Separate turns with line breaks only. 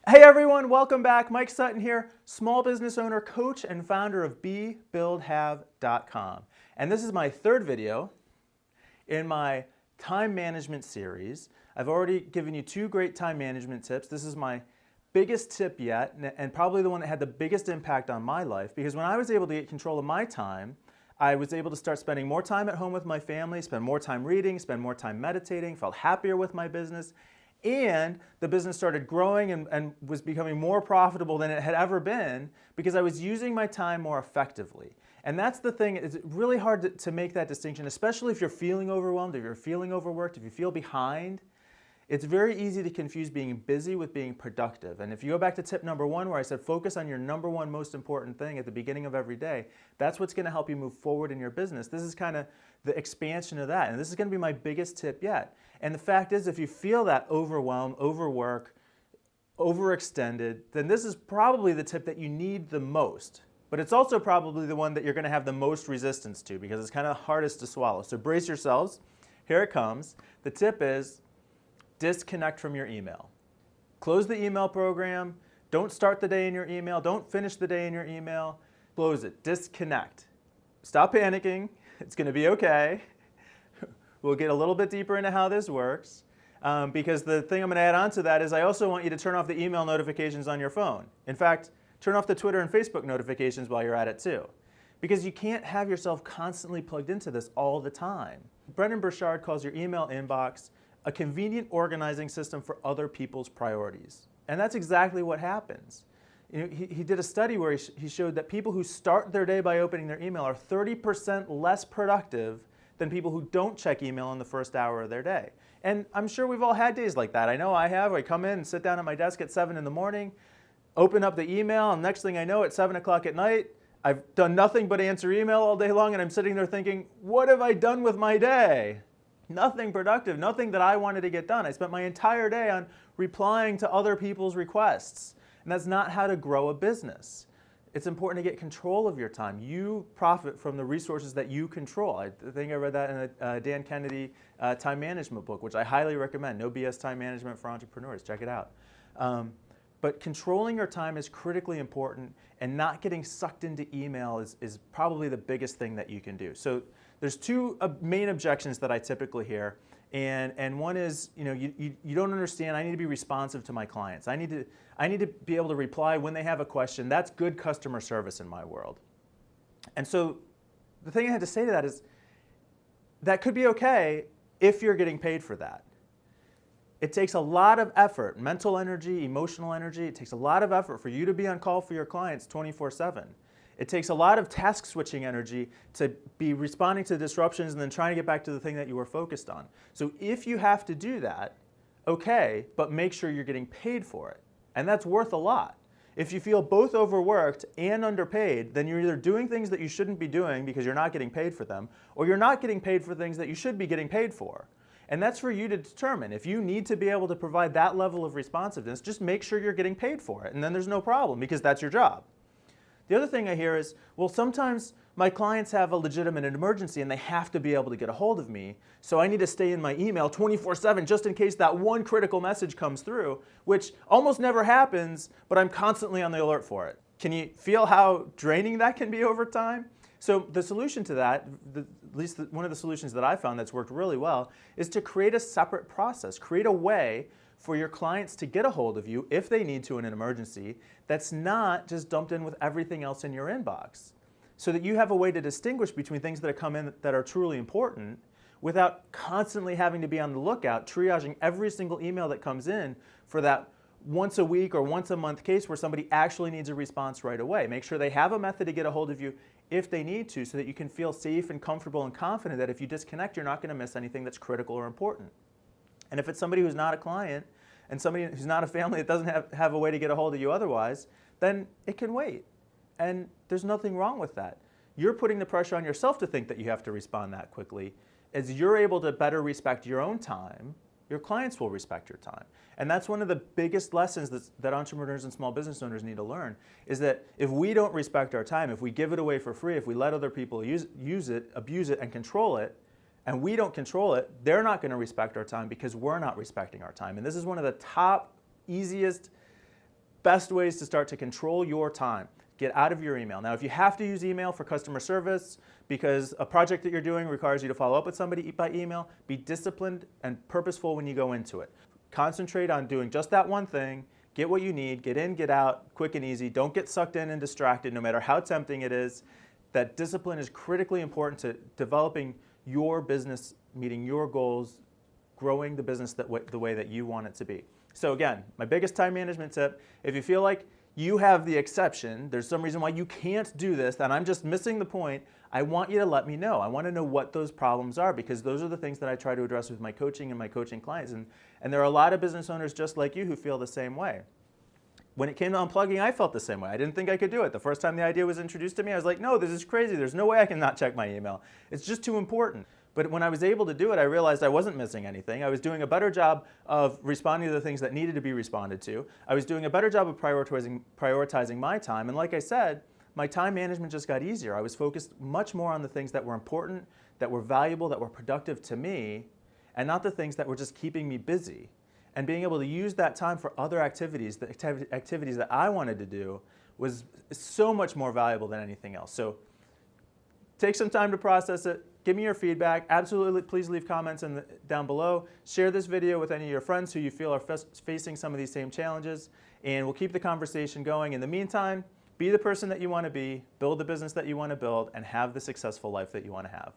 Hey everyone, welcome back. Mike Sutton here, small business owner, coach, and founder of BeBuildHave.com. And this is my third video in my time management series. I've already given you two great time management tips. This is my biggest tip yet, and probably the one that had the biggest impact on my life, because when I was able to get control of my time, I was able to start spending more time at home with my family, spend more time reading, spend more time meditating, felt happier with my business, and the business started growing and was becoming more profitable than it had ever been because I was using my time more effectively. And that's the thing, it's really hard to make that distinction, especially if you're feeling overwhelmed, if you're feeling overworked, if you feel behind. It's very easy to confuse being busy with being productive. And if you go back to tip number one where I said focus on your number one most important thing at the beginning of every day, that's what's going to help you move forward in your business. This is kind of the expansion of that. And this is going to be my biggest tip yet. And the fact is, if you feel that overwhelmed, overwork, overextended, then this is probably the tip that you need the most. But it's also probably the one that you're going to have the most resistance to because it's kind of hardest to swallow. So brace yourselves. Here it comes. The tip is disconnect from your email. Close the email program. Don't start the day in your email. Don't finish the day in your email. Close it. Disconnect. Stop panicking. It's going to be okay. We'll get a little bit deeper into how this works because the thing I'm going to add on to that is I also want you to turn off the email notifications on your phone. In fact, turn off the Twitter and Facebook notifications while you're at it too, because you can't have yourself constantly plugged into this all the time. Brendon Burchard calls your email inbox a convenient organizing system for other people's priorities. And that's exactly what happens. You know, he did a study where he showed that people who start their day by opening their email are 30% less productive than people who don't check email in the first hour of their day. And I'm sure we've all had days like that. I know I have. I come in and sit down at my desk at 7 in the morning, open up the email, and next thing I know, at 7 o'clock at night, I've done nothing but answer email all day long, and I'm sitting there thinking, what have I done with my day? Nothing productive, nothing that I wanted to get done. I spent my entire day on replying to other people's requests. And that's not how to grow a business. It's important to get control of your time. You profit from the resources that you control. I think I read that in a Dan Kennedy time management book, which I highly recommend. No BS Time Management for Entrepreneurs. Check it out. But controlling your time is critically important, and not getting sucked into email is probably the biggest thing that you can do. So there's two main objections that I typically hear, and one is, you don't understand. I need to be responsive to my clients. I need to be able to reply when they have a question. That's good customer service in my world. And so the thing I had to say to that is that could be okay if you're getting paid for that. It takes a lot of effort, mental energy, emotional energy. It takes a lot of effort for you to be on call for your clients 24/7. It takes a lot of task switching energy to be responding to disruptions and then trying to get back to the thing that you were focused on. So if you have to do that, okay, but make sure you're getting paid for it. And that's worth a lot. If you feel both overworked and underpaid, then you're either doing things that you shouldn't be doing because you're not getting paid for them, or you're not getting paid for things that you should be getting paid for. And that's for you to determine. If you need to be able to provide that level of responsiveness, just make sure you're getting paid for it. And then there's no problem because that's your job. The other thing I hear is, well, sometimes my clients have a legitimate emergency and they have to be able to get a hold of me, so I need to stay in my email 24/7 just in case that one critical message comes through, which almost never happens, but I'm constantly on the alert for it. Can you feel how draining that can be over time? So the solution to that, at least one of the solutions that I found that's worked really well, is to create a separate process, create a way for your clients to get a hold of you if they need to in an emergency that's not just dumped in with everything else in your inbox, so that you have a way to distinguish between things that come in that are truly important without constantly having to be on the lookout, triaging every single email that comes in for that once a week or once a month case where somebody actually needs a response right away. Make sure they have a method to get a hold of you if they need to, so that you can feel safe and comfortable and confident that if you disconnect, you're not going to miss anything that's critical or important. And if it's somebody who's not a client and somebody who's not a family that doesn't have a way to get a hold of you otherwise, then it can wait. And there's nothing wrong with that. You're putting the pressure on yourself to think that you have to respond that quickly. As you're able to better respect your own time, your clients will respect your time. And that's one of the biggest lessons that entrepreneurs and small business owners need to learn, is that if we don't respect our time, if we give it away for free, if we let other people use it, abuse it, and control it, and we don't control it, they're not going to respect our time because we're not respecting our time. And this is one of the top, easiest best ways to start to control your time. Get out of your email. Now, if you have to use email for customer service because a project that you're doing requires you to follow up with somebody by email, be disciplined and purposeful when you go into it. Concentrate on doing just that one thing. Get what you need, get in, get out, quick and easy. Don't get sucked in and distracted no matter how tempting it is. That discipline is critically important to developing your business, meeting your goals, growing the business the way that you want it to be. So again, my biggest time management tip, if you feel like you have the exception, there's some reason why you can't do this, and I'm just missing the point, I want you to let me know. I want to know what those problems are, because those are the things that I try to address with my coaching and my coaching clients. And there are a lot of business owners just like you who feel the same way. When it came to unplugging, I felt the same way. I didn't think I could do it. The first time the idea was introduced to me, I was like, no, this is crazy. There's no way I can not check my email. It's just too important. But when I was able to do it, I realized I wasn't missing anything. I was doing a better job of responding to the things that needed to be responded to. I was doing a better job of prioritizing my time. And like I said, my time management just got easier. I was focused much more on the things that were important, that were valuable, that were productive to me, and not the things that were just keeping me busy. And being able to use that time for other activities, the activities that I wanted to do, was so much more valuable than anything else. So take some time to process it. Give me your feedback. Absolutely, please leave comments down below. Share this video with any of your friends who you feel are facing some of these same challenges, and we'll keep the conversation going. In the meantime, be the person that you want to be, build the business that you want to build, and have the successful life that you want to have.